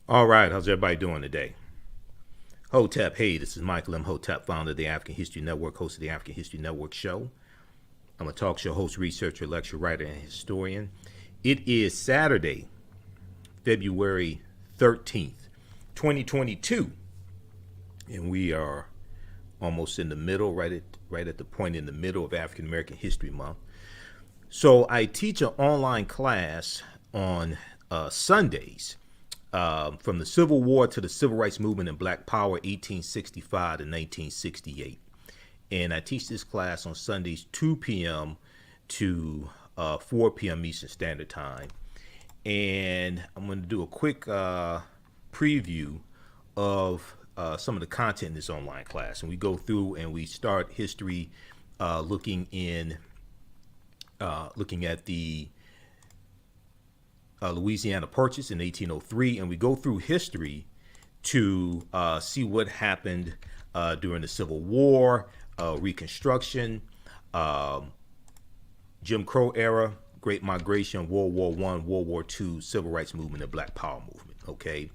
All right, how's everybody doing today? Hotep, hey, this is Michael Imhotep, founder of the African History Network, host of the African History Network show. I'm a talk show host, researcher, lecturer, writer, and historian. It is Saturday, February 13th, 2022, and we are almost in the middle, right at the point in the middle of African American History Month. So I teach an online class on Sundays from the Civil War to the Civil Rights Movement and Black Power, 1865 to 1968. And I teach this class on Sundays, 2 p.m. to 4 p.m. Eastern Standard Time. And I'm going to do a quick preview of some of the content in this online class. And we go through and we start history looking at the Louisiana Purchase in 1803, and we go through history to see what happened during the Civil War, Reconstruction, Jim Crow era, Great Migration, World War I, World War II, Civil Rights Movement, and Black Power Movement. Okay,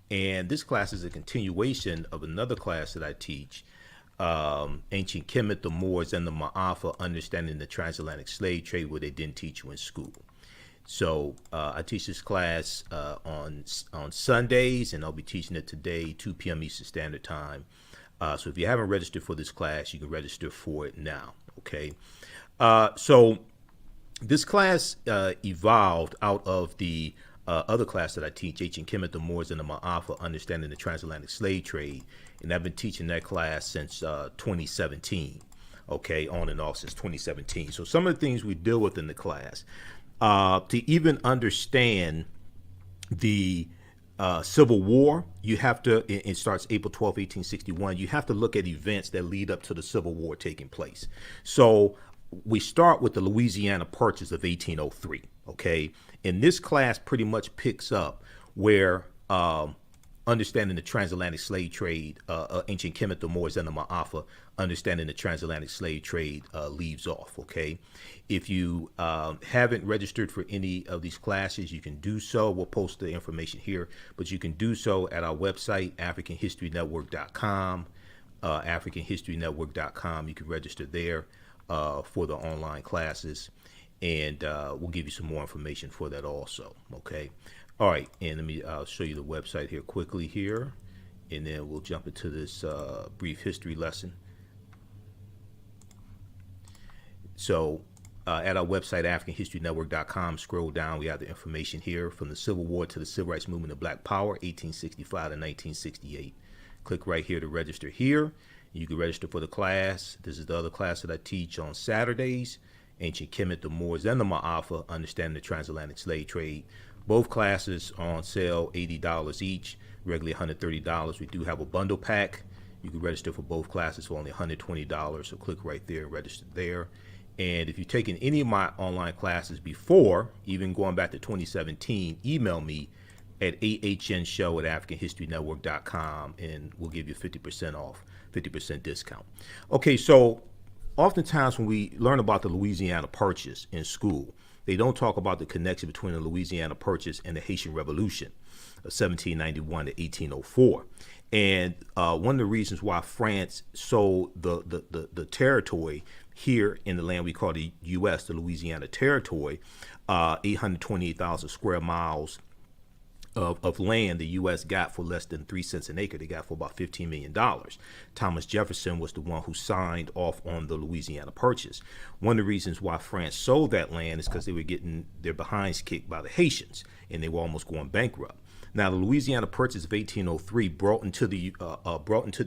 and this class is a continuation of another class that I teach, Ancient Kemet, the Moors, and the Ma'afa, Understanding the Transatlantic Slave Trade, where they didn't teach you in school. So I teach this class on Sundays, and I'll be teaching it today, 2 p.m. Eastern Standard Time. So if you haven't registered for this class, you can register for it now, okay? So this class evolved out of the other class that I teach, Ancient Kemet, the Moors, and the Ma'afa, Understanding the Transatlantic Slave Trade. And I've been teaching that class since 2017, okay, on and off since 2017. So some of the things we deal with in the class, to even understand the Civil War, you have to, it starts April 12, 1861, you have to look at events that lead up to the Civil War taking place. So we start with the Louisiana Purchase of 1803, okay? And this class pretty much picks up where Understanding the Transatlantic Slave Trade, Ancient Kemet, the Moors, and the Ma'afa, Understanding the Transatlantic Slave Trade leaves off, okay? If you haven't registered for any of these classes, you can do so. We'll post the information here, but you can do so at our website, AfricanHistoryNetwork.com, AfricanHistoryNetwork.com. You can register there for the online classes, and we'll give you some more information for that also, okay? All right, and I'll show you the website here quickly here, and then we'll jump into this brief history lesson. So at our website, AfricanHistoryNetwork.com, scroll down, we have the information here from the Civil War to the Civil Rights Movement of Black Power, 1865 to 1968. Click right here to register here. You can register for the class. This is the other class that I teach on Saturdays, Ancient Kemet, the Moors, and the Ma'afa, Understanding the Transatlantic Slave Trade. Both classes are on sale, $80 each, regularly $130. We do have a bundle pack. You can register for both classes for only $120, so click right there and register there. And if you've taken any of my online classes before, even going back to 2017, email me at ahnshow@africanhistorynetwork.com, and we'll give you 50% off, 50% discount. Okay, so oftentimes when we learn about the Louisiana Purchase in school, they don't talk about the connection between the Louisiana Purchase and the Haitian Revolution of 1791 to 1804. And one of the reasons why France sold the territory here in the land we call the U.S., the Louisiana Territory, 828,000 square miles of land the U.S. got for less than 3 cents an acre. They got for about $15 million. Thomas Jefferson was the one who signed off on the Louisiana Purchase. One of the reasons why France sold that land is because they were getting their behinds kicked by the Haitians, and they were almost going bankrupt. Now, the Louisiana Purchase of 1803 brought into the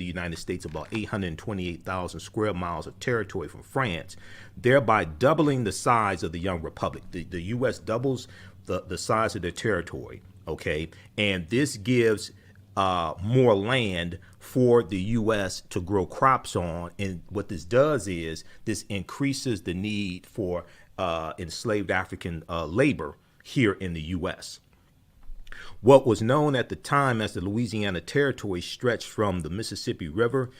United States about 828,000 square miles of territory from France, thereby doubling the size of the young republic. The U.S. doubles the size of their territory. Okay, and this gives more land for the U.S. to grow crops on. And what this does is this increases the need for enslaved African labor here in the U.S. What was known at the time as the Louisiana Territory stretched from the Mississippi River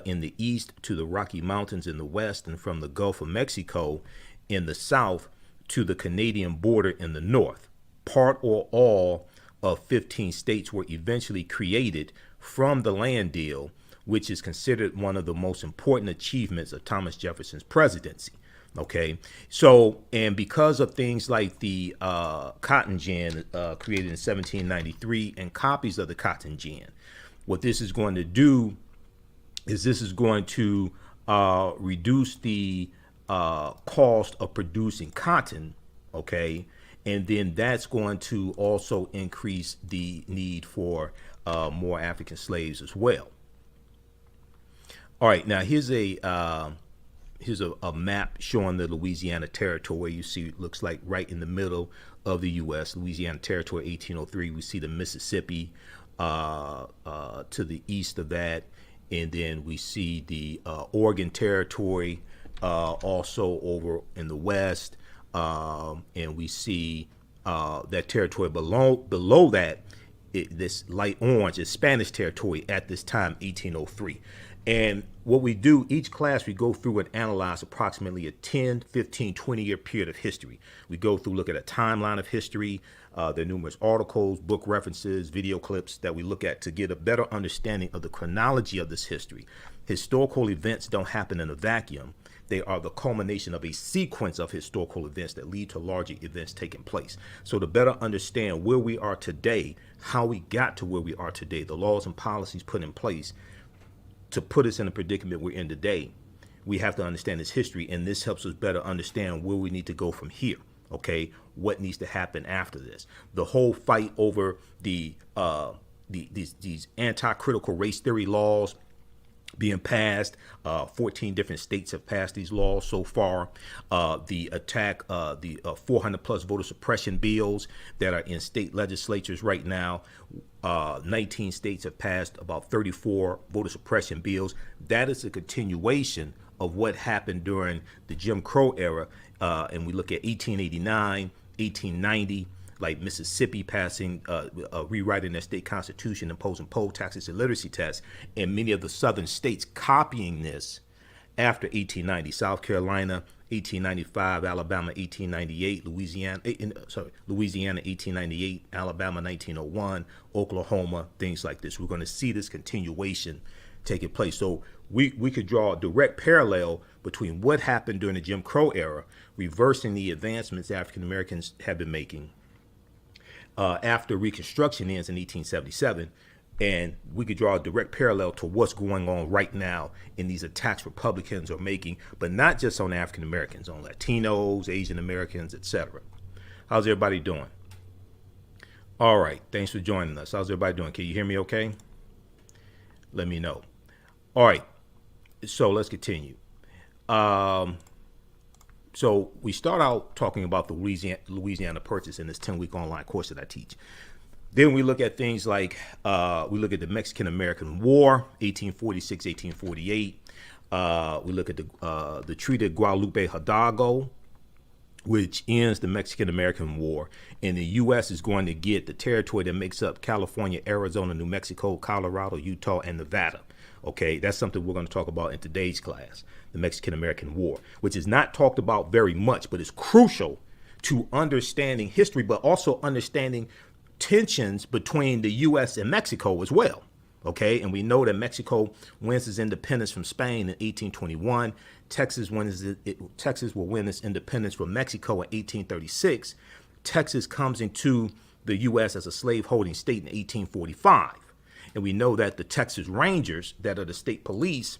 in the east to the Rocky Mountains in the west, and from the Gulf of Mexico in the south to the Canadian border in the north. Part or all of 15 states were eventually created from the land deal, which is considered one of the most important achievements of Thomas Jefferson's presidency. Okay, so, and because of things like the cotton gin created in 1793 and copies of the cotton gin, what this is going to do is this is going to reduce the cost of producing cotton, okay, and then that's going to also increase the need for more African slaves as well. All right, now here's a map showing the Louisiana Territory. You see, it looks like right in the middle of the U.S. Louisiana Territory, 1803. We see the Mississippi to the east of that, and then we see the Oregon Territory also over in the west, and we see that territory below that. This light orange is Spanish territory at this time, 1803. And what we do, each class, we go through and analyze approximately a 10, 15, 20-year period of history. We go through, look at a timeline of history. There are numerous articles, book references, video clips that we look at to get a better understanding of the chronology of this history. Historical events don't happen in a vacuum. They are the culmination of a sequence of historical events that lead to larger events taking place. So to better understand where we are today, how we got to where we are today, the laws and policies put in place to put us in the predicament we're in today, we have to understand this history, and this helps us better understand where we need to go from here. Okay, what needs to happen after this? The whole fight over these anti-critical race theory laws being passed. 14 different states have passed these laws so far. The 400 plus voter suppression bills that are in state legislatures right now. 19 states have passed about 34 voter suppression bills. That is a continuation of what happened during the Jim Crow era. And we look at 1889, 1890, like Mississippi passing, rewriting their state constitution, imposing poll taxes and literacy tests, and many of the southern states copying this after 1890. South Carolina, 1895, Alabama, 1898, Louisiana, 1898, Alabama, 1901, Oklahoma, things like this. We're going to see this continuation taking place. So we could draw a direct parallel between what happened during the Jim Crow era, reversing the advancements African Americans have been making after Reconstruction ends in 1877, and we could draw a direct parallel to what's going on right now in these attacks Republicans are making, but not just on African Americans, on Latinos, Asian Americans, etc. How's everybody doing? All right, thanks for joining us. How's everybody doing? Can you hear me okay? Let me know. All right, so let's continue. So we start out talking about the Louisiana Purchase in this 10-week online course that I teach. Then we look at things like, we look at the Mexican-American War, 1846, 1848. We look at the Treaty of Guadalupe, Hidalgo, which ends the Mexican-American War. And the U.S. is going to get the territory that makes up California, Arizona, New Mexico, Colorado, Utah, and Nevada. Okay, that's something we're going to talk about in today's class, the Mexican-American War, which is not talked about very much, but is crucial to understanding history, but also understanding tensions between the U.S. and Mexico as well. Okay, and we know that Mexico wins its independence from Spain in 1821. Texas will win its independence from Mexico in 1836. Texas comes into the U.S. as a slave-holding state in 1845. And we know that the Texas Rangers, that are the state police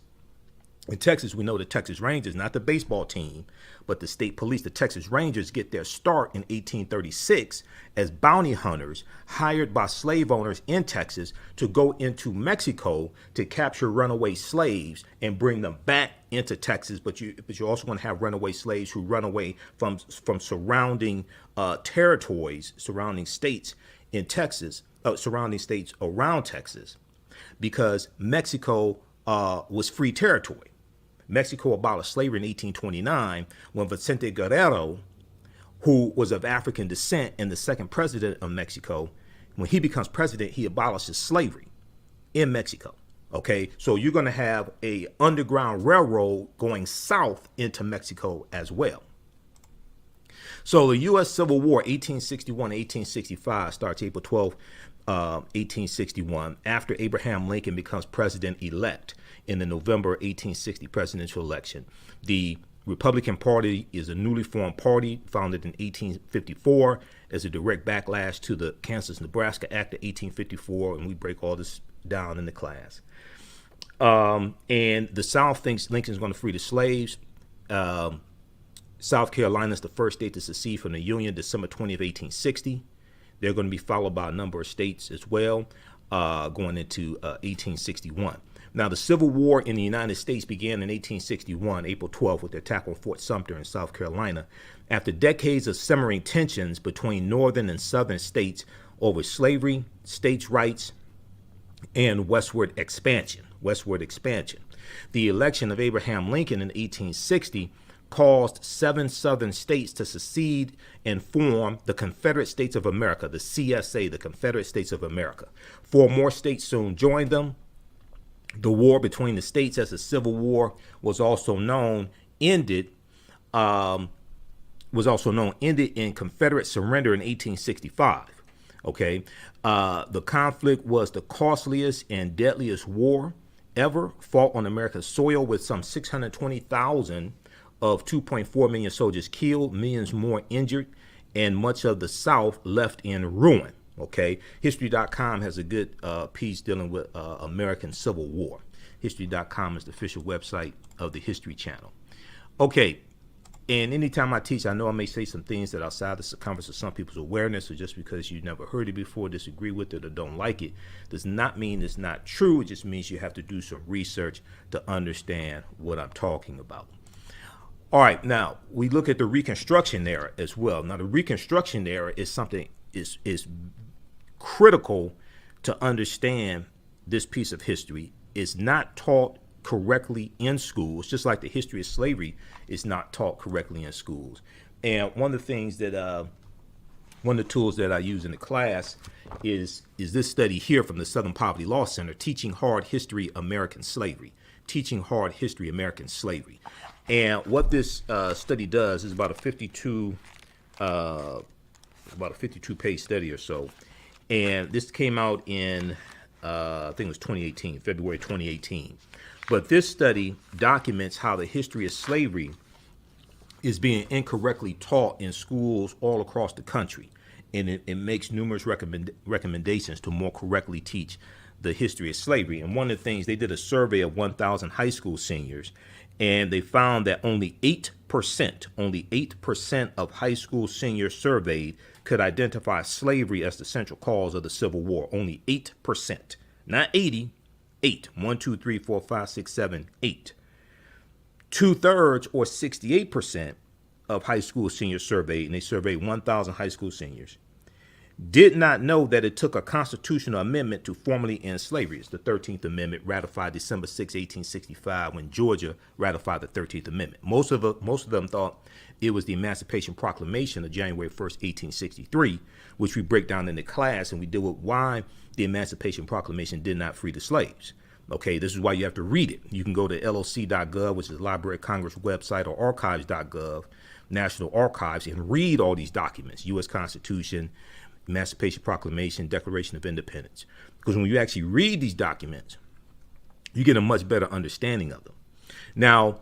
in Texas, we know the Texas Rangers, not the baseball team, but the state police, the Texas Rangers, get their start in 1836 as bounty hunters hired by slave owners in Texas to go into Mexico to capture runaway slaves and bring them back into Texas. But you also want to have runaway slaves who run away from surrounding territories, surrounding states in Texas, surrounding states around Texas, because Mexico was free territory. Mexico abolished slavery in 1829 when Vicente Guerrero, who was of African descent and the second president of Mexico, when he becomes president, he abolishes slavery in Mexico. Okay, so you're going to have a underground railroad going south into Mexico as well. So the U.S. Civil War, 1861-1865, starts April 12, 1861, after Abraham Lincoln becomes president-elect in the November 1860 presidential election. The Republican Party is a newly formed party founded in 1854 as a direct backlash to the Kansas Nebraska Act of 1854, and we break all this down in the class. And the South thinks Lincoln's going to free the slaves. South Carolina is the first state to secede from the Union, December 20th, 1860. They're going to be followed by a number of states as well, going into 1861. Now, the Civil War in the United States began in 1861, April 12th, with the attack on Fort Sumter in South Carolina. After decades of simmering tensions between northern and southern states over slavery, states' rights, and westward expansion. The election of Abraham Lincoln in 1860 caused 7 southern states to secede and form the Confederate States of America, the CSA, the Confederate States of America. 4 more states soon joined them. The war between the states, as the Civil War was also known, ended in Confederate surrender in 1865. Okay, the conflict was the costliest and deadliest war ever fought on America's soil, with some 620,000 of 2.4 million soldiers killed, millions more injured, and much of the South left in ruin. Okay, History.com has a good piece dealing with American Civil War. History.com is the official website of the History Channel. Okay, and anytime I teach, I know I may say some things that are outside the circumference of some people's awareness, or just because you never heard it before, disagree with it, or don't like it, does not mean it's not true. It just means you have to do some research to understand what I'm talking about. All right, now we look at the Reconstruction Era as well. Now, the Reconstruction Era is something is critical to understand. This piece of history is not taught correctly in schools, just like the history of slavery is not taught correctly in schools. And one of the things that one of the tools that I use in the class is this study here from the Southern Poverty Law Center, Teaching Hard History American Slavery. Teaching Hard History American Slavery. And what this study does is about a 52 page study or so. And this came out in I think it was 2018, February 2018. But this study documents how the history of slavery is being incorrectly taught in schools all across the country. And it makes numerous recommendations to more correctly teach the history of slavery. And one of the things, they did a survey of 1,000 high school seniors, and they found that only 8% of high school seniors surveyed could identify slavery as the central cause of the Civil War. Only 8%, not 80. 8. 1, 2, 3, 4, 5, 6, 7, 8. 2/3 or 68% of high school seniors surveyed, and they surveyed 1,000 high school seniors, did not know that it took a constitutional amendment to formally end slavery. It's the 13th Amendment, ratified December 6, 1865, when Georgia ratified the 13th Amendment. Most of them thought it was the Emancipation Proclamation of January 1st, 1863, which we break down in the class, and we deal with why the Emancipation Proclamation did not free the slaves. Okay, this is why you have to read it. You can go to loc.gov, which is the Library of Congress website, or archives.gov, National Archives, and read all these documents: U.S. Constitution, Emancipation Proclamation, Declaration of Independence. Because when you actually read these documents, you get a much better understanding of them. Now,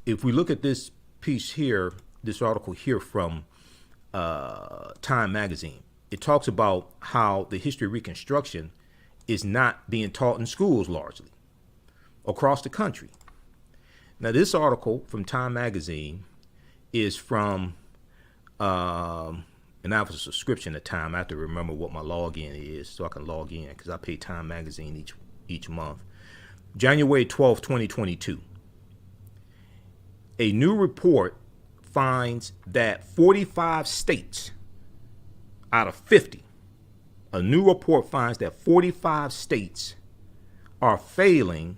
if we look at this piece here, this article here from Time Magazine, it talks about how the history of Reconstruction is not being taught in schools largely across the country. Now, this article from Time Magazine is from, and I have a subscription at Time. I have to remember what my login is so I can log in, because I pay Time Magazine each month. January 12, 2022. A new report finds that 45 states out of 50, a new report finds that 45 states are failing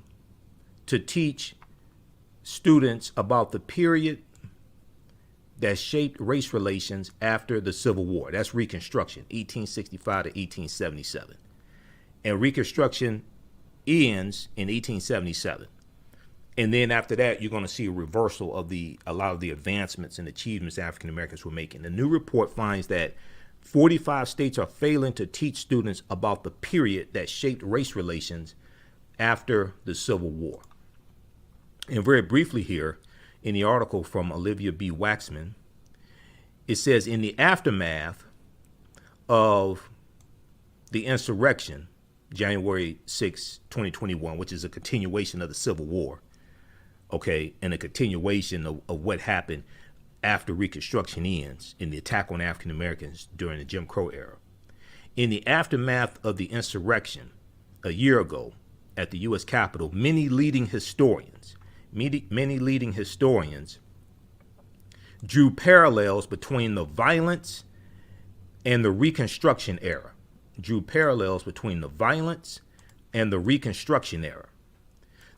to teach students about the period that shaped race relations after the Civil War. That's Reconstruction, 1865 to 1877. And Reconstruction ends in 1877. And then after that, you're going to see a reversal of a lot of the advancements and achievements African Americans were making. The new report finds that 45 states are failing to teach students about the period that shaped race relations after the Civil War. And very briefly here, in the article from Olivia B. Waxman, it says, in the aftermath of the insurrection, January 6, 2021, which is a continuation of the Civil War, okay, and a continuation of what happened after Reconstruction ends in the attack on African Americans during the Jim Crow era. In the aftermath of the insurrection a year ago at the U.S. Capitol, many leading historians drew parallels between the violence and the Reconstruction era.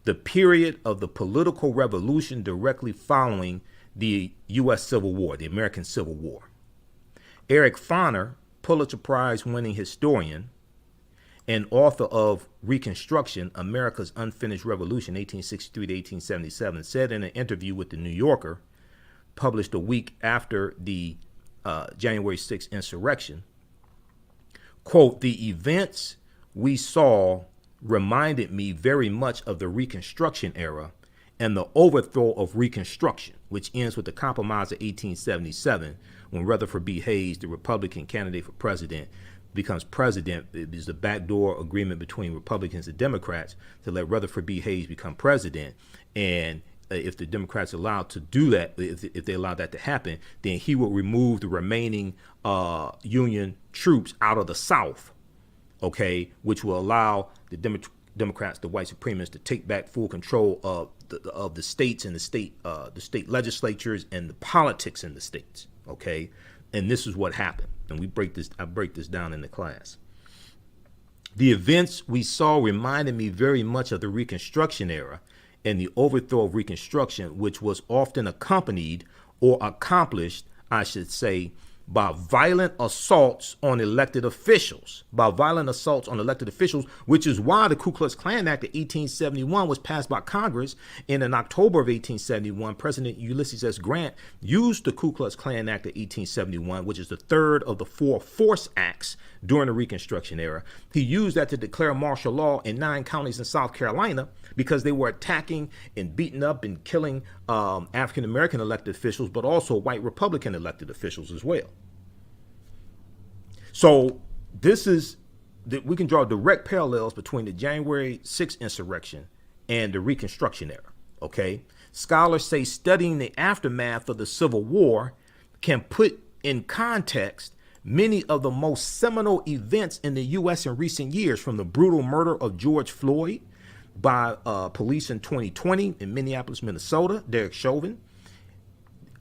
The period of the political revolution directly following the U.S. Civil War, the American Civil War. Eric Foner, Pulitzer Prize winning historian and author of Reconstruction, America's Unfinished Revolution, 1863 to 1877, said in an interview with the New Yorker, published a week after the January 6th insurrection, quote, the events we saw reminded me very much of the Reconstruction era and the overthrow of Reconstruction, which ends with the Compromise of 1877, when Rutherford B. Hayes, the Republican candidate for president, becomes president. It is a backdoor agreement between Republicans and Democrats to let Rutherford B. Hayes become president. And if the Democrats allowed to do that, if they allowed that to happen, then he will remove the remaining Union troops out of the South, okay, which will allow the Democrats, the white supremacists, to take back full control of the states and the state legislatures and the politics in the states, okay? And this is what happened. And I break this down in the class. The events we saw reminded me very much of the Reconstruction era and the overthrow of Reconstruction, which was often accompanied or accomplished, I should say, by violent assaults on elected officials, which is why the Ku Klux Klan Act of 1871 was passed by Congress. And in October of 1871, President Ulysses S. Grant used the Ku Klux Klan Act of 1871, which is the third of the four force acts during the Reconstruction era. He used that to declare martial law in 9 counties in South Carolina because they were attacking and beating up and killing African-American elected officials, but also white Republican elected officials as well. So we can draw direct parallels between the January 6th insurrection and the Reconstruction era, okay? Scholars say studying the aftermath of the Civil War can put in context many of the most seminal events in the U.S. in recent years, from the brutal murder of George Floyd by police in 2020 in Minneapolis, Minnesota, Derek Chauvin,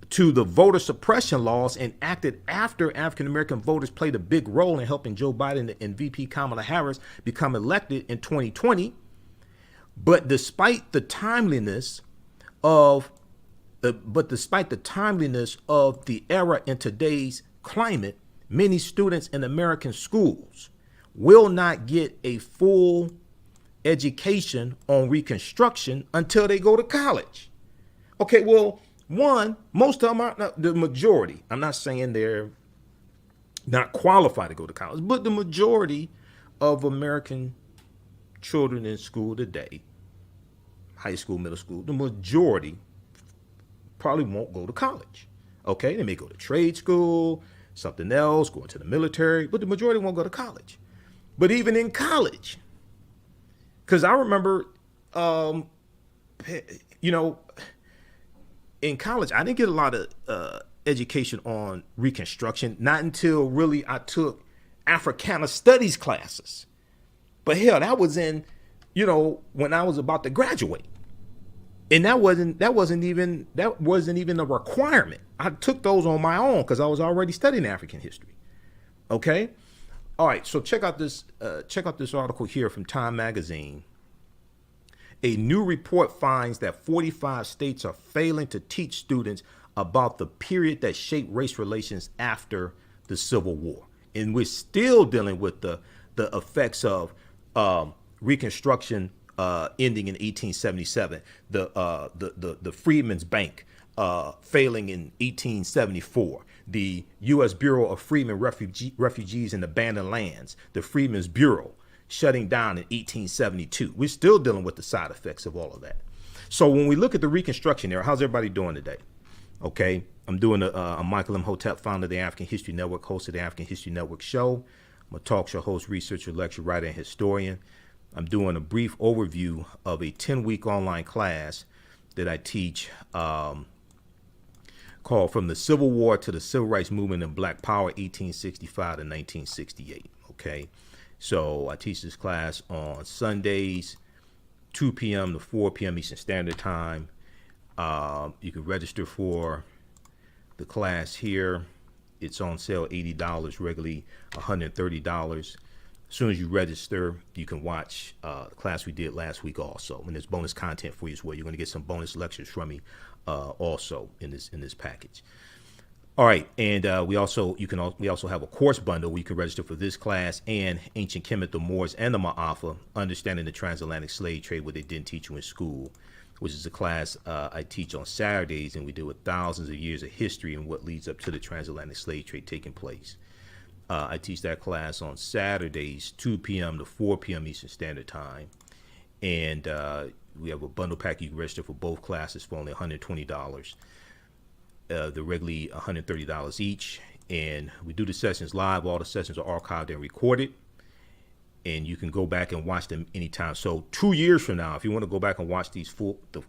to the voter suppression laws enacted after African-American voters played a big role in helping Joe Biden and VP Kamala Harris become elected in 2020. But despite the timeliness of the era in today's climate, many students in American schools will not get a full education on Reconstruction until they go to college. Okay, well, most of them are not, the majority. I'm not saying they're not qualified to go to college, but the majority of American children in school today, high school, middle school, the majority probably won't go to college. Okay, they may go to trade school, something else, go into the military, but the majority won't go to college. But even in college, because I remember, in college, I didn't get a lot of education on Reconstruction, not until really I took Africana Studies classes. But hell, that was in, when I was about to graduate. And that wasn't even a requirement. I took those on my own because I was already studying African history. Okay? All right, so check out this article here from Time Magazine. A new report finds that 45 states are failing to teach students about the period that shaped race relations after the Civil War. And we're still dealing with the effects of Reconstruction ending in 1877, the Freedmen's Bank failing in 1874, the U.S. Bureau of Freedmen Refugees and Abandoned Lands, the Freedmen's Bureau, shutting down in 1872. We're still dealing with the side effects of all of that. So when we look at the Reconstruction era, how's everybody doing today? Okay, I'm doing a Michael Imhotep, founder of the African History Network, host of the African History Network show. I'm a talk show host, researcher, lecturer, writer, and historian. I'm doing a brief overview of a 10-week online class that I teach called From the Civil War to the Civil Rights Movement and Black Power, 1865 to 1968. Okay, so I teach this class on Sundays, 2 p.m. to 4 p.m. Eastern Standard Time. You can register for the class here. It's on sale $80, regularly $130. As soon as you register, you can watch the class we did last week also. And there's bonus content for you as well. You're going to get some bonus lectures from me also in this package. All right, and we also have a course bundle where you can register for this class and Ancient Kemet, the Moors, and the Ma'afa, Understanding the Transatlantic Slave Trade, what they didn't teach you in school, which is a class I teach on Saturdays, and we deal with thousands of years of history and what leads up to the transatlantic slave trade taking place. I teach that class on Saturdays, 2 p.m. to 4 p.m. Eastern Standard Time, and we have a bundle pack. You can register for both classes for only $120. They're regularly $130 each, and we do the sessions live. All the sessions are archived and recorded, and you can go back and watch them anytime. So 2 years from now, if you want to go back and watch the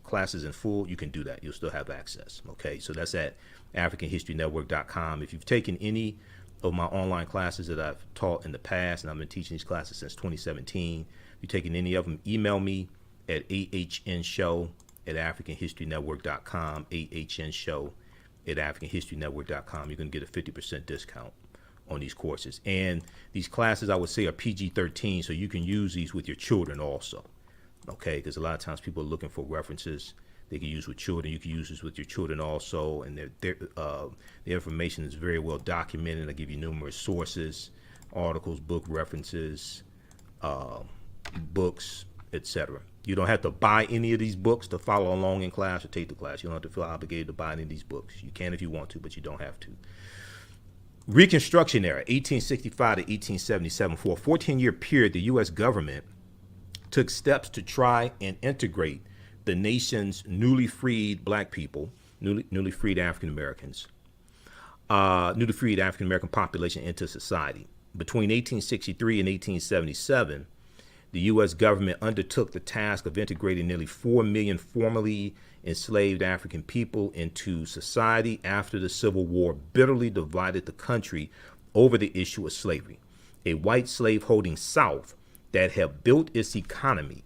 classes in full, you can do that. You'll still have access. Okay, so that's at AfricanHistoryNetwork.com. If you've taken any of my online classes that I've taught in the past, and I've been teaching these classes since 2017, if you've taken any of them, email me at ahnshow@AfricanHistoryNetwork.com, ahnshow@AfricanHistoryNetwork.com. You're going to get a 50% discount on these courses. And these classes, I would say, are PG-13, so you can use these with your children also. Okay, because a lot of times people are looking for references they can use with children. You can use this with your children also, and the information is very well documented. I give you numerous sources, articles, book references, books, etc. You don't have to buy any of these books to follow along in class or take the class. You don't have to feel obligated to buy any of these books. You can if you want to, but you don't have to. Reconstruction Era, 1865 to 1877. For a 14-year period, the U.S. government took steps to try and integrate the nation's newly freed black people, newly freed African Americans, newly freed African American population into society. Between 1863 and 1877, the U.S. government undertook the task of integrating nearly 4 million formerly enslaved African people into society after the Civil War bitterly divided the country over the issue of slavery. A white slaveholding South that had built its economy,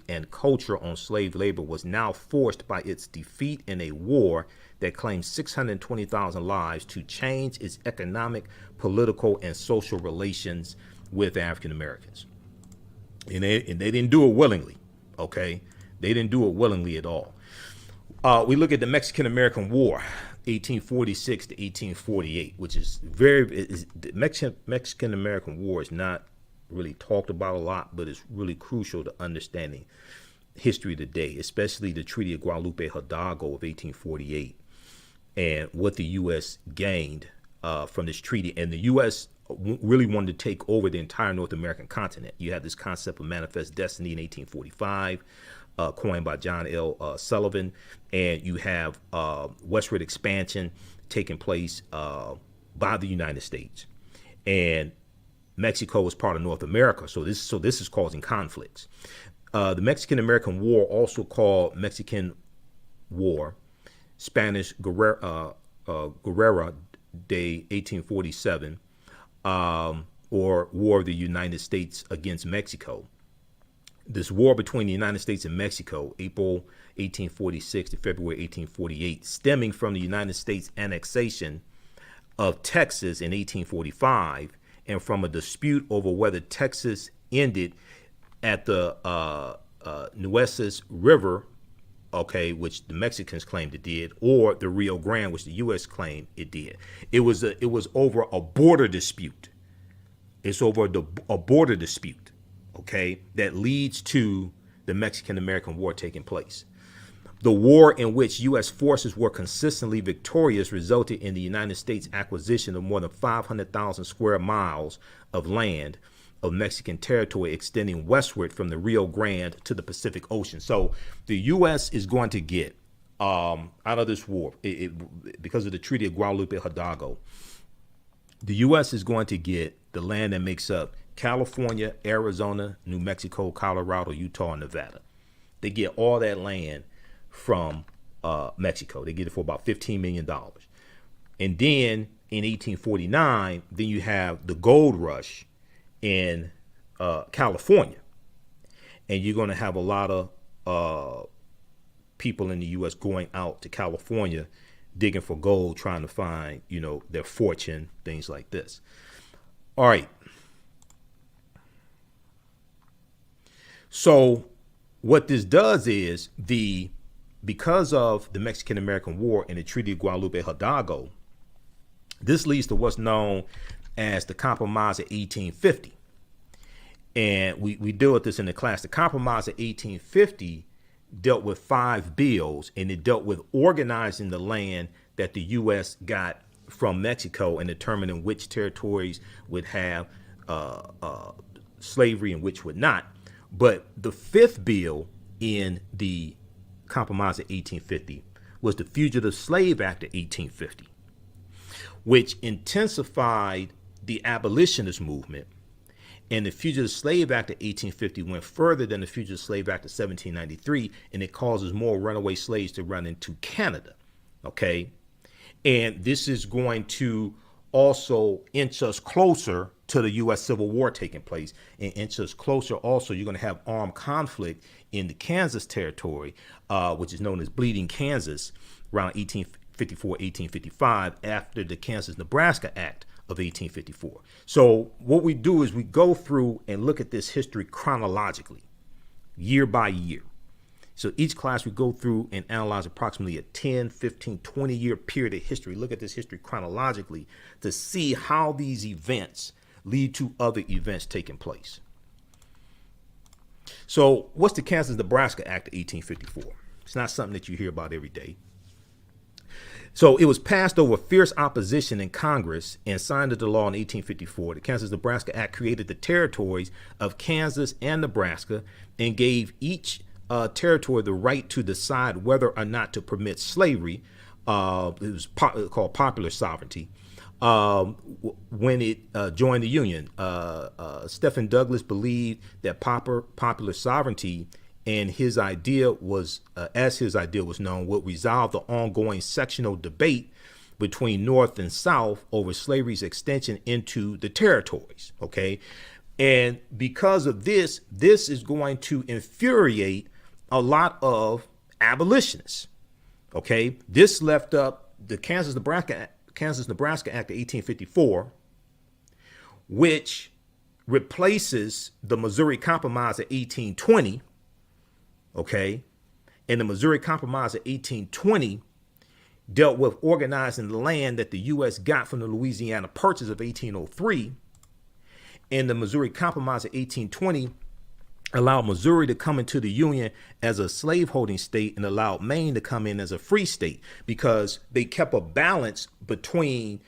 and culture on slave labor was now forced by its defeat in a war that claimed 620,000 lives to change its economic, political, and social relations with African Americans. And they didn't do it willingly, okay? They didn't do it willingly at all. We look at the Mexican-American War, 1846 to 1848, which is the Mexican-American War is not really talked about a lot, but it's really crucial to understanding history today, especially the Treaty of Guadalupe Hidalgo of 1848 and what the U.S. gained from this treaty. And the U.S. really wanted to take over the entire North American continent. You have this concept of manifest destiny in 1845, coined by John L. Sullivan, and you have westward expansion taking place by the United States. And Mexico is part of North America, so this is causing conflicts. The Mexican-American War, also called Mexican War, Spanish Guerra de 1847, or War of the United States against Mexico. This war between the United States and Mexico, April 1846 to February 1848, stemming from the United States annexation of Texas in 1845 and from a dispute over whether Texas ended at the Nueces River, okay, which the Mexicans claimed it did, or the Rio Grande, which the U.S. claimed it did. It was over a border dispute, It's over a border dispute, okay, that leads to the Mexican-American War taking place. The war, in which U.S. forces were consistently victorious, resulted in the United States acquisition of more than 500,000 square miles of land of Mexican territory extending westward from the Rio Grande to the Pacific Ocean. So the U.S. is going to get out of this war, because of the Treaty of Guadalupe, Hidalgo, the U.S. is going to get the land that makes up California, Arizona, New Mexico, Colorado, Utah, and Nevada. They get all that land from Mexico. They get it for about $15 million. And then in 1849, then you have the gold rush in California. And you're going to have a lot of people in the U.S. going out to California, digging for gold, trying to find, their fortune, things like this. All right. So what this does is because of the Mexican-American War and the Treaty of Guadalupe Hidalgo, this leads to what's known as the Compromise of 1850. And we deal with this in the class. The Compromise of 1850 dealt with 5 bills, and it dealt with organizing the land that the U.S. got from Mexico and determining which territories would have slavery and which would not. But the 5th bill in the Compromise of 1850 was the Fugitive Slave Act of 1850, which intensified the abolitionist movement. And the Fugitive Slave Act of 1850 went further than the Fugitive Slave Act of 1793, and it causes more runaway slaves to run into Canada. Okay. And this is going to also inch us closer to the U.S. Civil War taking place, and inch us closer. Also, you're going to have armed conflict in the Kansas territory, which is known as Bleeding Kansas, around 1854, 1855, after the Kansas Nebraska Act of 1854. So what we do is we go through and look at this history chronologically, year by year. So each class we go through and analyze approximately a 10, 15, 20 year period of history. Look at this history chronologically to see how these events lead to other events taking place. So what's the Kansas Nebraska Act of 1854? It's not something that you hear about every day. So it was passed over fierce opposition in Congress and signed into law in 1854. The Kansas Nebraska Act created the territories of Kansas and Nebraska and gave each territory the right to decide whether or not to permit slavery. It was called popular sovereignty. When it joined the Union, Stephen Douglas believed that popular sovereignty and his idea was, as his idea was known, would resolve the ongoing sectional debate between North and South over slavery's extension into the territories. Okay. And because of this is going to infuriate a lot of abolitionists. Okay. This left up the Kansas Nebraska Act of 1854, which replaces the Missouri Compromise of 1820. Okay. And the Missouri Compromise of 1820 dealt with organizing the land that the U.S. got from the Louisiana Purchase of 1803. And the Missouri Compromise of 1820 allowed Missouri to come into the Union as a slaveholding state and allowed Maine to come in as a free state, because they kept a balance between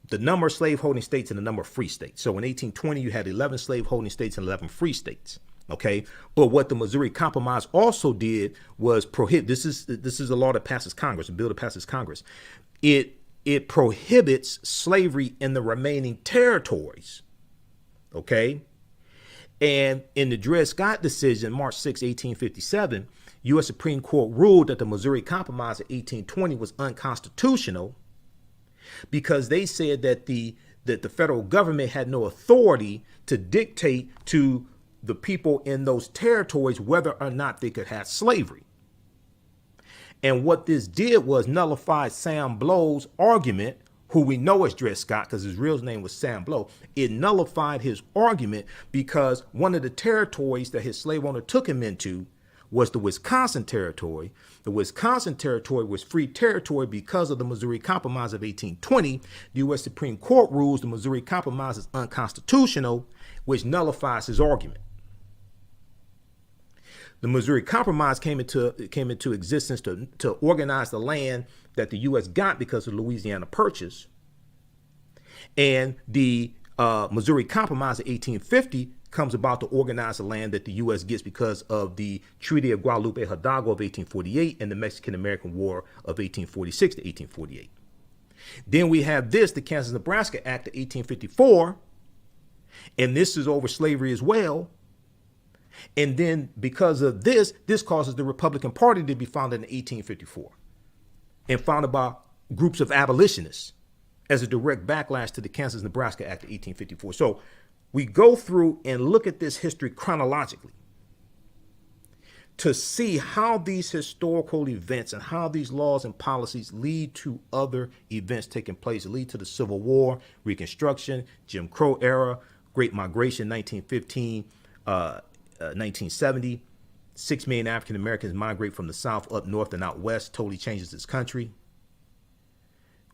the number of slaveholding states and the number of free states. So in 1820, you had 11 slaveholding states and 11 free states. Okay. But what the Missouri Compromise also did was prohibit, this is a law that passes Congress, a bill that passes Congress. It prohibits slavery in the remaining territories. Okay. And in the Dred Scott decision, March 6, 1857, U.S. Supreme Court ruled that the Missouri Compromise of 1820 was unconstitutional because they said that the federal government had no authority to dictate to the people in those territories whether or not they could have slavery. And what this did was nullify Sam Blow's argument, who we know as Dred Scott because his real name was Sam Blow. It nullified his argument because one of the territories that his slave owner took him into was the Wisconsin Territory. The Wisconsin Territory was free territory because of the Missouri Compromise of 1820. The U.S. Supreme Court rules the Missouri Compromise is unconstitutional, which nullifies his argument. The Missouri Compromise came into existence to organize the land that the U.S. got because of the Louisiana Purchase. And the Missouri Compromise of 1850 comes about to organize the land that the U.S. gets because of the Treaty of Guadalupe Hidalgo of 1848 and the Mexican-American War of 1846 to 1848. Then we have the Kansas Nebraska Act of 1854, and this is over slavery as well. And then because of this causes the Republican Party to be founded in 1854 and founded by groups of abolitionists as a direct backlash to the Kansas Nebraska Act of 1854. So we go through and look at this history chronologically to see how these historical events and how these laws and policies lead to other events taking place, lead to the Civil War, Reconstruction, Jim Crow era, Great Migration, 1915, 1970, 6 million African Americans migrate from the South up north and out west, totally changes this country.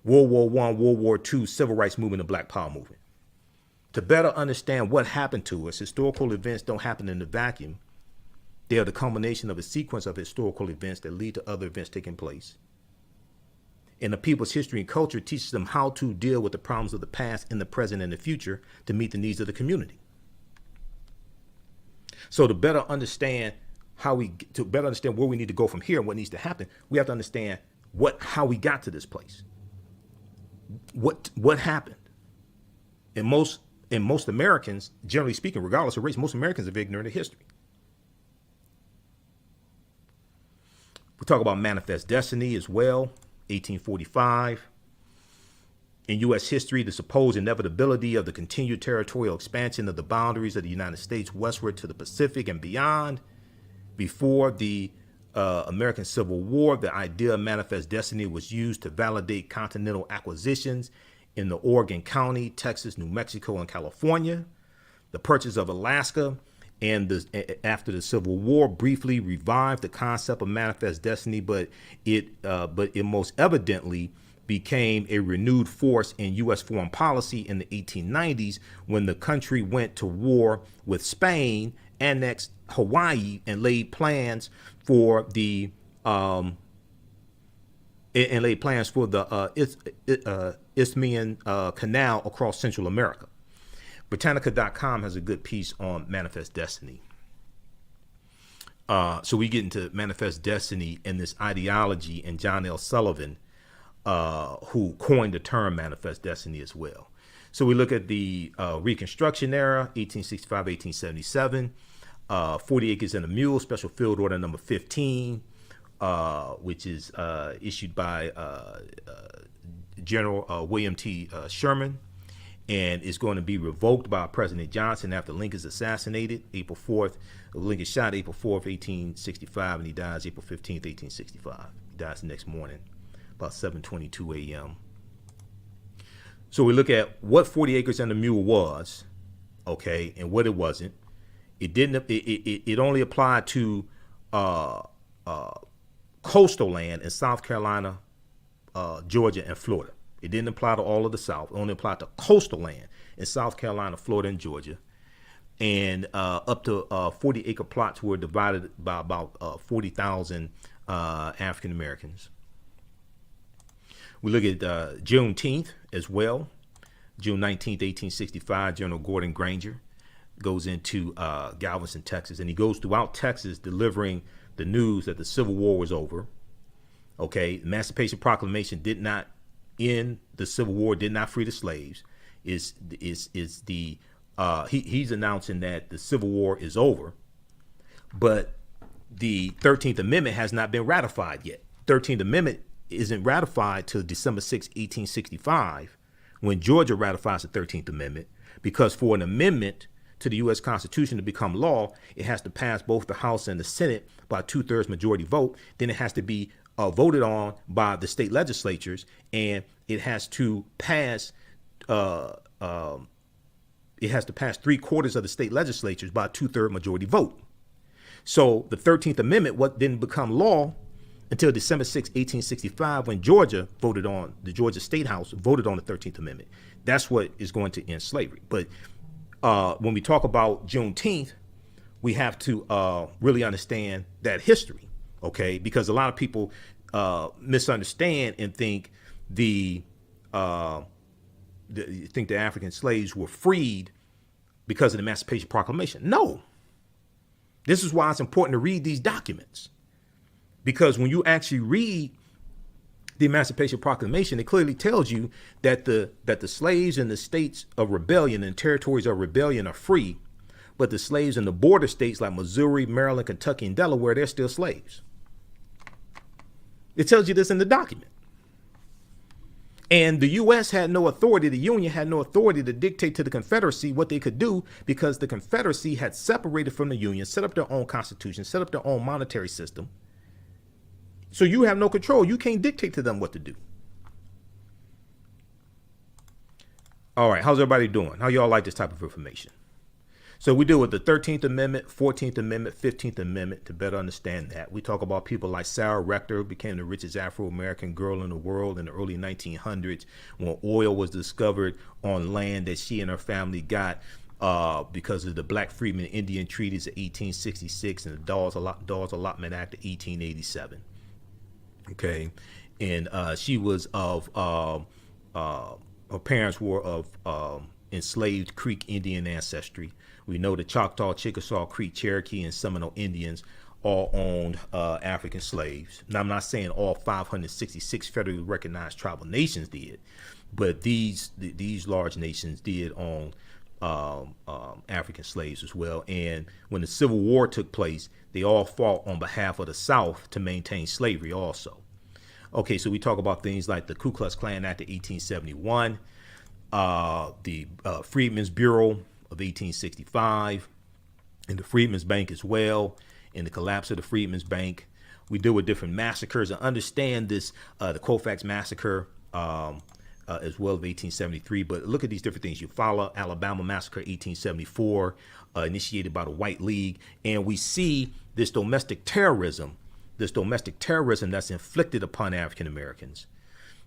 World War I, World War II, Civil Rights Movement, and Black Power movement. To better understand what happened to us, historical events don't happen in a vacuum. They are the culmination of a sequence of historical events that lead to other events taking place. And the people's history and culture teaches them how to deal with the problems of the past, in the present, and the future to meet the needs of the community. So to better understand where we need to go from here and what needs to happen, we have to understand how we got to this place. What happened? And most Americans, generally speaking, regardless of race, most Americans are ignorant of history. We talk about manifest destiny as well, 1845. In U.S. history, the supposed inevitability of the continued territorial expansion of the boundaries of the United States westward to the Pacific and beyond. Before the American Civil War, the idea of manifest destiny was used to validate continental acquisitions in the Oregon County, Texas, New Mexico, and California. The purchase of Alaska and after the Civil War briefly revived the concept of manifest destiny, but it most evidently became a renewed force in U.S. foreign policy in the 1890s when the country went to war with Spain, annexed Hawaii, and laid plans for the Isthmian Canal across Central America. Britannica.com has a good piece on manifest destiny. So we get into manifest destiny and this ideology, and John L. Sullivan, who coined the term manifest destiny as well. So we look at the Reconstruction Era, 1865, 1877, 40 Acres and a Mule, Special Field Order number 15, which is issued by General William T. Sherman, and is going to be revoked by President Johnson after Lincoln's assassinated April 4th. Lincoln shot April 4th, 1865, and he dies April 15th, 1865. He dies the next morning, about 7:22 a.m. So we look at what 40 Acres and a Mule was, okay, and what it wasn't. It didn't. It only applied to coastal land in South Carolina, Georgia, and Florida. It didn't apply to all of the South. It only applied to coastal land in South Carolina, Florida, and Georgia. And up to 40-acre plots were divided by about 40,000 African Americans. We look at Juneteenth as well. June 19th, 1865, General Gordon Granger goes into Galveston, Texas, and he goes throughout Texas delivering the news that the Civil War was over. Okay, Emancipation Proclamation did not end the Civil War, did not free the slaves. He's announcing that the Civil War is over, but the 13th Amendment has not been ratified yet. 13th Amendment isn't ratified till December 6, 1865, when Georgia ratifies the 13th Amendment, because for an amendment to the U.S. Constitution to become law, it has to pass both the House and the Senate by 2/3 majority vote. Then it has to be voted on by the state legislatures, and it has to pass 3/4 of the state legislatures by 2/3 majority vote. So the 13th Amendment, what didn't become law until December 6, 1865, when the Georgia State House voted on the 13th Amendment. That's what is going to end slavery. But when we talk about Juneteenth, we have to really understand that history, okay? Because a lot of people misunderstand and think the African slaves were freed because of the Emancipation Proclamation. No. This is why it's important to read these documents. Because when you actually read the Emancipation Proclamation, it clearly tells you that the slaves in the states of rebellion and territories of rebellion are free, but the slaves in the border states like Missouri, Maryland, Kentucky, and Delaware, they're still slaves. It tells you this in the document. And the U.S. had no authority, the Union had no authority to dictate to the Confederacy what they could do, because the Confederacy had separated from the Union, set up their own constitution, set up their own monetary system. So you have no control. You can't dictate to them what to do. All right, how's everybody doing? How y'all like this type of information? So we deal with the 13th Amendment, 14th Amendment, 15th Amendment to better understand that. We talk about people like Sarah Rector, who became the richest Afro-American girl in the world in the early 1900s when oil was discovered on land that she and her family got because of the Black Freedmen Indian Treaties of 1866 and the Dawes Allotment Act of 1887. Okay, and she was of her parents were of enslaved Creek Indian ancestry. We know the Choctaw, Chickasaw, Creek, Cherokee, and Seminole Indians all owned African slaves. Now, I'm not saying all 566 federally recognized tribal nations did, but these large nations did own African slaves as well. And when the Civil War took place, they all fought on behalf of the South to maintain slavery also. Okay, so we talk about things like the Ku Klux Klan Act of 1871, the Freedmen's Bureau of 1865, and the Freedmen's Bank as well, and the collapse of the Freedmen's Bank. We deal with different massacres and understand this, the Colfax Massacre as well of 1873. But look at these different things. Eufaula, Alabama Massacre, 1874, initiated by the White League. And we see this domestic terrorism that's inflicted upon African Americans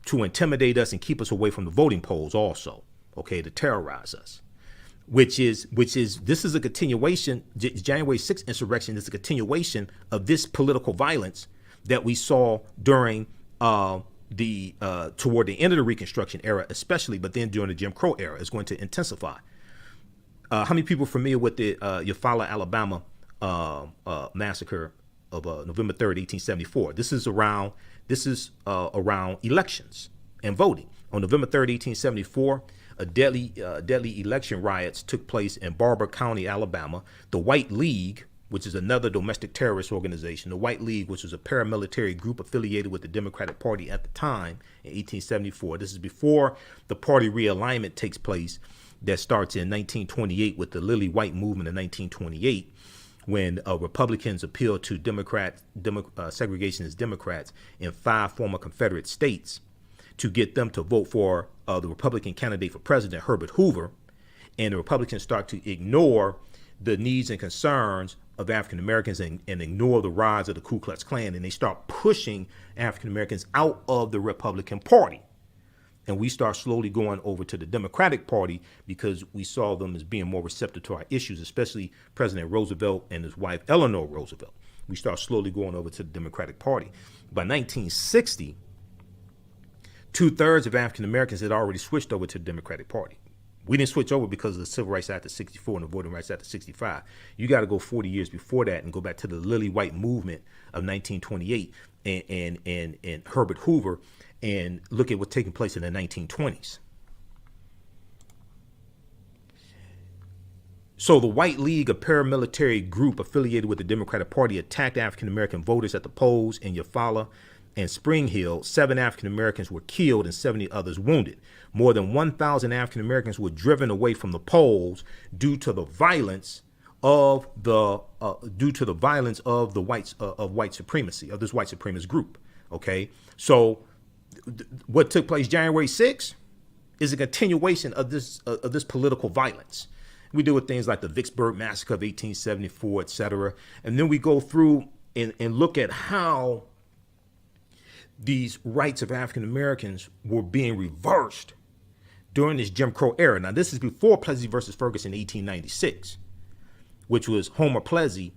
to intimidate us and keep us away from the voting polls also, okay, to terrorize us. This is a continuation. January 6th insurrection is a continuation of this political violence that we saw during toward the end of the Reconstruction era, especially, but then during the Jim Crow era, is going to intensify. How many people are familiar with the Eufaula, Alabama massacre of November 3rd, 1874? This is around elections and voting. On November 3rd, 1874. Deadly election riots took place in Barber County, Alabama. The White League, which is another domestic terrorist organization, the White League, which was a paramilitary group affiliated with the Democratic Party at the time in 1874. This is before the party realignment takes place that starts in 1928 with the Lily White movement in 1928, when Republicans appealed to segregationist Democrats in 5 former Confederate states to get them to vote for the Republican candidate for president, Herbert Hoover. And the Republicans start to ignore the needs and concerns of African Americans and ignore the rise of the Ku Klux Klan. And they start pushing African Americans out of the Republican Party. And we start slowly going over to the Democratic Party because we saw them as being more receptive to our issues, especially President Roosevelt and his wife, Eleanor Roosevelt. We start slowly going over to the Democratic Party. By 1960, 2/3 of African Americans had already switched over to the Democratic Party. We didn't switch over because of the Civil Rights Act of 64 and the Voting Rights Act of 65. You got to go 40 years before that and go back to the Lily White movement of 1928 and Herbert Hoover and look at what's taking place in the 1920s. So the White League, a paramilitary group affiliated with the Democratic Party, attacked African American voters at the polls in Eufaula and Spring Hill. 7 African Americans were killed and 70 others wounded. More than 1,000 African Americans were driven away from the polls due to the violence of the white supremacy, of this white supremacist group. Okay, so what took place January 6th is a continuation of this political violence. We deal with things like the Vicksburg Massacre of 1874, etc. And then we go through and look at how these rights of African Americans were being reversed during this Jim Crow era. Now, this is before Plessy versus Ferguson in 1896, which was Homer Plessy.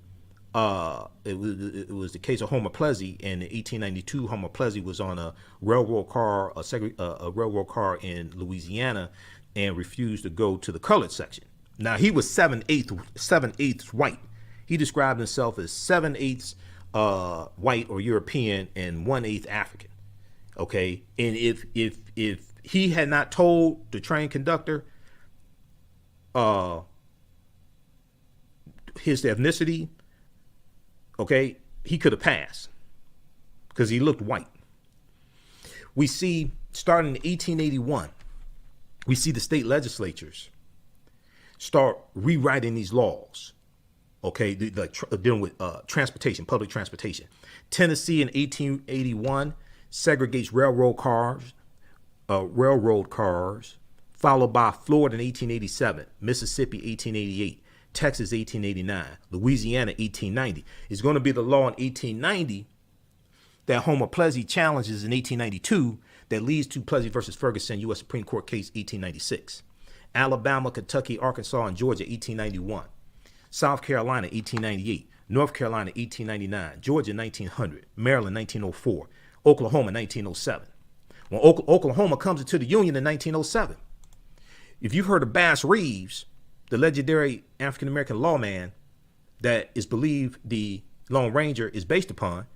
It was the case of Homer Plessy, and in 1892, Homer Plessy was on a railroad car, a railroad car in Louisiana, and refused to go to the colored section. Now, he was 7/8 white. He described himself as 7/8 white or European and 1/8 African. Okay, and if he had not told the train conductor his ethnicity, okay, he could have passed because he looked white. We see, starting in 1881, we see the state legislatures start rewriting these laws, okay, dealing with transportation, public transportation. Tennessee in 1881 segregates railroad cars, followed by Florida in 1887, Mississippi 1888, Texas 1889, Louisiana 1890. It's going to be the law in 1890 that Homer Plessy challenges in 1892 that leads to Plessy versus Ferguson, U.S. Supreme Court case 1896. Alabama, Kentucky, Arkansas, and Georgia 1891. South Carolina 1898, North Carolina 1899, Georgia 1900, Maryland 1904, Oklahoma 1907. When Oklahoma comes into the Union in 1907, if you've heard of Bass Reeves, the legendary African-American lawman that is believed the Lone Ranger is based upon,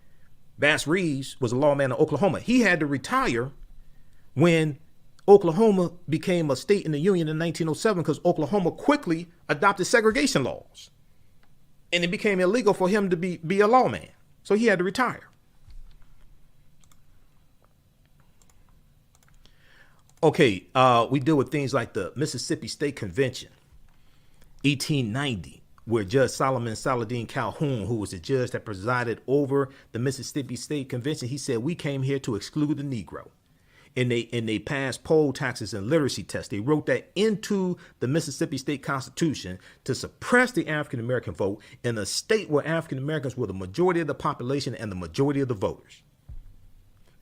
Bass Reeves was a lawman in Oklahoma. He had to retire when Oklahoma became a state in the Union in 1907 because Oklahoma quickly adopted segregation laws. And it became illegal for him to be a lawman. So he had to retire. Okay, we deal with things like the Mississippi State Convention, 1890, where Judge Solomon Saladin Calhoun, who was the judge that presided over the Mississippi State Convention, he said, we came here to exclude the Negro. And they passed poll taxes and literacy tests. They wrote that into the Mississippi State Constitution to suppress the African-American vote in a state where African-Americans were the majority of the population and the majority of the voters.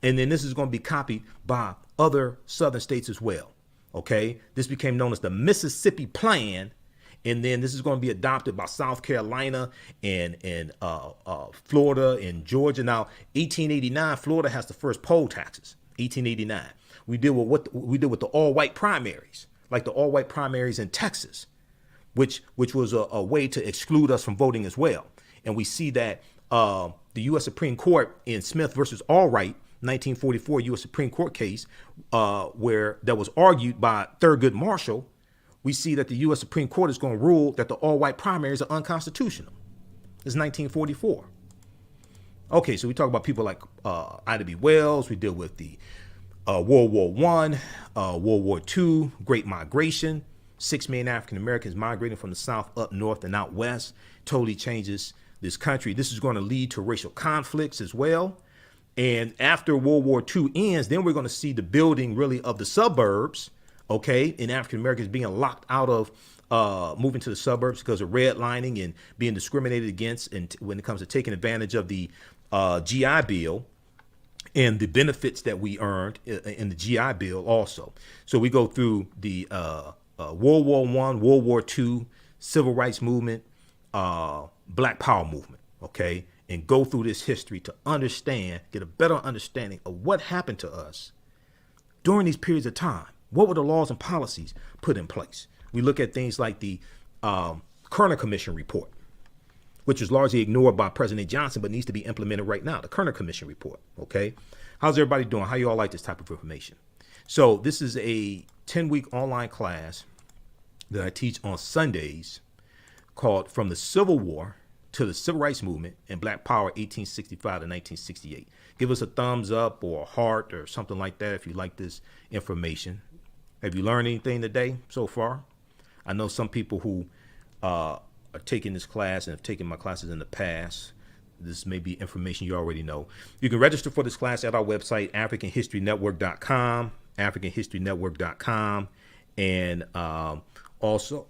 And then this is going to be copied by other southern states as well. Okay, this became known as the Mississippi Plan. And then this is going to be adopted by South Carolina and Florida and Georgia. Now, 1889, Florida has the first poll taxes. 1889. We deal with the all-white primaries, like the all-white primaries in Texas, which was a way to exclude us from voting as well. And we see that the U.S. Supreme Court in Smith versus Allwright, 1944 U.S. Supreme Court case, where that was argued by Thurgood Marshall. We see that the U.S. Supreme Court is going to rule that the all-white primaries are unconstitutional. It's 1944. Okay, so we talk about people like Ida B. Wells. We deal with the World War I, World War II, Great Migration, 6 million African Americans migrating from the South up north and out west. Totally changes this country. This is going to lead to racial conflicts as well. And after World War II ends, then we're going to see the building really of the suburbs, okay, and African Americans being locked out of moving to the suburbs because of redlining and being discriminated against, and when it comes to taking advantage of the GI Bill and the benefits that we earned in the GI Bill also. So we go through the World War I, World War II, Civil Rights Movement, Black Power Movement, okay, and go through this history to understand, get a better understanding of what happened to us during these periods of time. What were the laws and policies put in place? We look at things like the Kerner Commission report, which was largely ignored by President Johnson, but needs to be implemented right now. The Kerner Commission report. Okay. How's everybody doing? How you all like this type of information? So this is a 10-week online class that I teach on Sundays called From the Civil War to the Civil Rights Movement and Black Power 1865 to 1968. Give us a thumbs up or a heart or something like that if you like this information. Have you learned anything today so far? I know some people who are taking this class and have taken my classes in the past. This may be information you already know. You can register for this class at our website, AfricanHistoryNetwork.com, AfricanHistoryNetwork.com. And Also,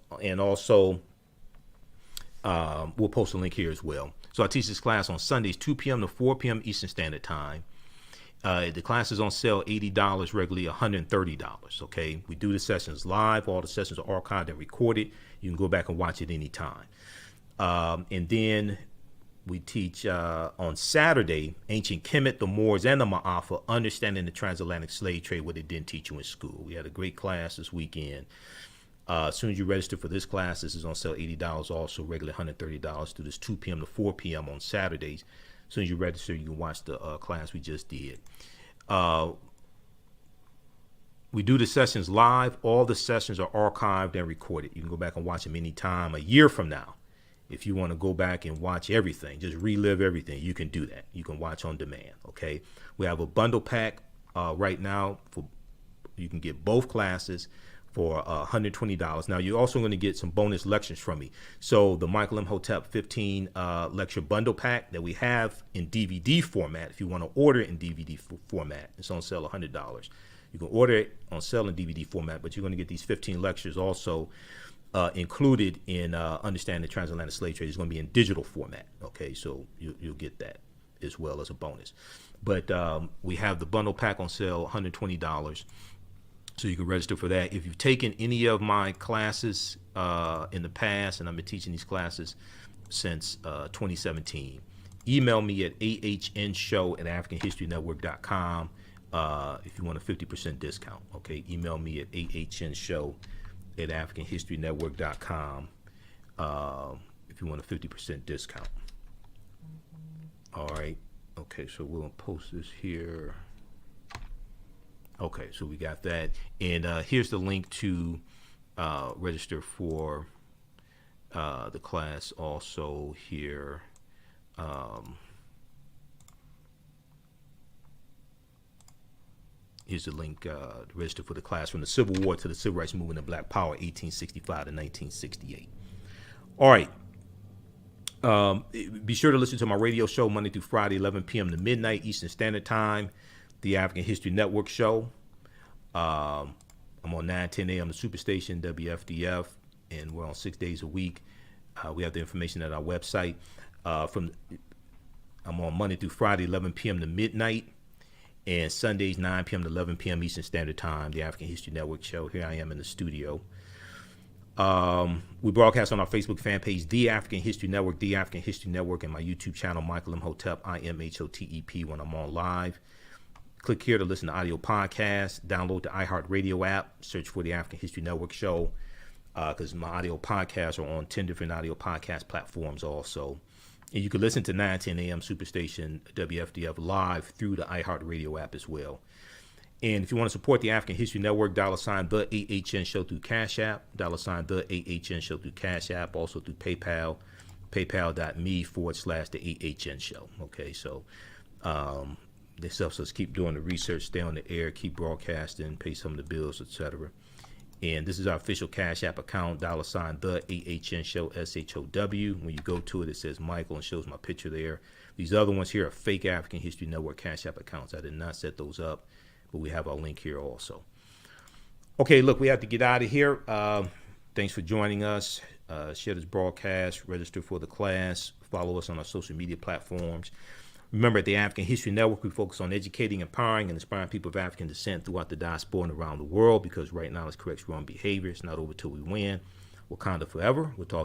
we'll post a link here as well. So I teach this class on Sundays, 2 p.m. to 4 p.m. Eastern Standard Time. The class is on sale, $80, regularly $130. Okay, we do the sessions live. All the sessions are archived and recorded. You can go back and watch it anytime. And then we teach on Saturday, Ancient Kemet, the Moors, and the Ma'afa, Understanding the Transatlantic Slave Trade, what they didn't teach you in school. We had a great class this weekend. As soon as you register for this class, this is on sale, $80, also regular $130 through this 2 p.m. to 4 p.m. on Saturdays. As soon as you register, you can watch the class we just did. We do the sessions live. All the sessions are archived and recorded. You can go back and watch them anytime. A year from now, if you want to go back and watch everything, just relive everything, you can do that. You can watch on demand, okay? We have a bundle pack right now. You can get both classes for $120. Now, you're also going to get some bonus lectures from me. So the Michael Imhotep 15 lecture bundle pack that we have in DVD format, if you want to order it in DVD format, it's on sale $100. You can order it on sale in DVD format, but you're going to get these 15 lectures also included in Understanding the Transatlantic Slave Trade. It's going to be in digital format. Okay, so you'll get that as well as a bonus. But we have the bundle pack on sale, $120. So you can register for that. If you've taken any of my classes in the past, and I've been teaching these classes since 2017, email me at ahnshow@africanhistorynetwork.com if you want a 50% discount. Okay, email me at ahnshow@africanhistorynetwork.com if you want a 50% discount. All right. Okay, so we'll post this here. Okay, so we got that. And here's the link to register for the class also here. Here's the link to register for the class From the Civil War to the Civil Rights Movement and Black Power, 1865 to 1968. All right. Be sure to listen to my radio show Monday through Friday, 11 p.m. to midnight Eastern Standard Time. The African History Network show. I'm on 9:10 a.m. the Superstation, WFDF, and we're on 6 days a week. We have the information at our website. I'm on Monday through Friday, 11 p.m. to midnight, and Sundays, 9 p.m. to 11 p.m. Eastern Standard Time, the African History Network show. Here I am in the studio. We broadcast on our Facebook fan page, The African History Network, The African History Network, and my YouTube channel, Michael Imhotep, IMHOTEP, when I'm on live. Click here to listen to audio podcasts. Download the iHeartRadio app. Search for the African History Network show because my audio podcasts are on 10 different audio podcast platforms also. And you can listen to 9:10 a.m. Superstation WFDF live through the iHeartRadio app as well. And if you want to support the African History Network, $ the AHN show through Cash App, $ the AHN show through Cash App, also through PayPal, paypal.me/the AHN show. Okay, so this helps us keep doing the research, stay on the air, keep broadcasting, pay some of the bills, etc. And this is our official Cash App account, $ the AHN show, SHOW. When you go to it, it says Michael and shows my picture there. These other ones here are fake African History Network Cash App accounts. I did not set those up, but we have our link here also. Okay, look, we have to get out of here. Thanks for joining us. Share this broadcast, register for the class, follow us on our social media platforms. Remember, at the African History Network, we focus on educating, empowering, and inspiring people of African descent throughout the diaspora and around the world, because right now it's corrects wrong behavior. It's not over till we win. Wakanda forever. We'll talk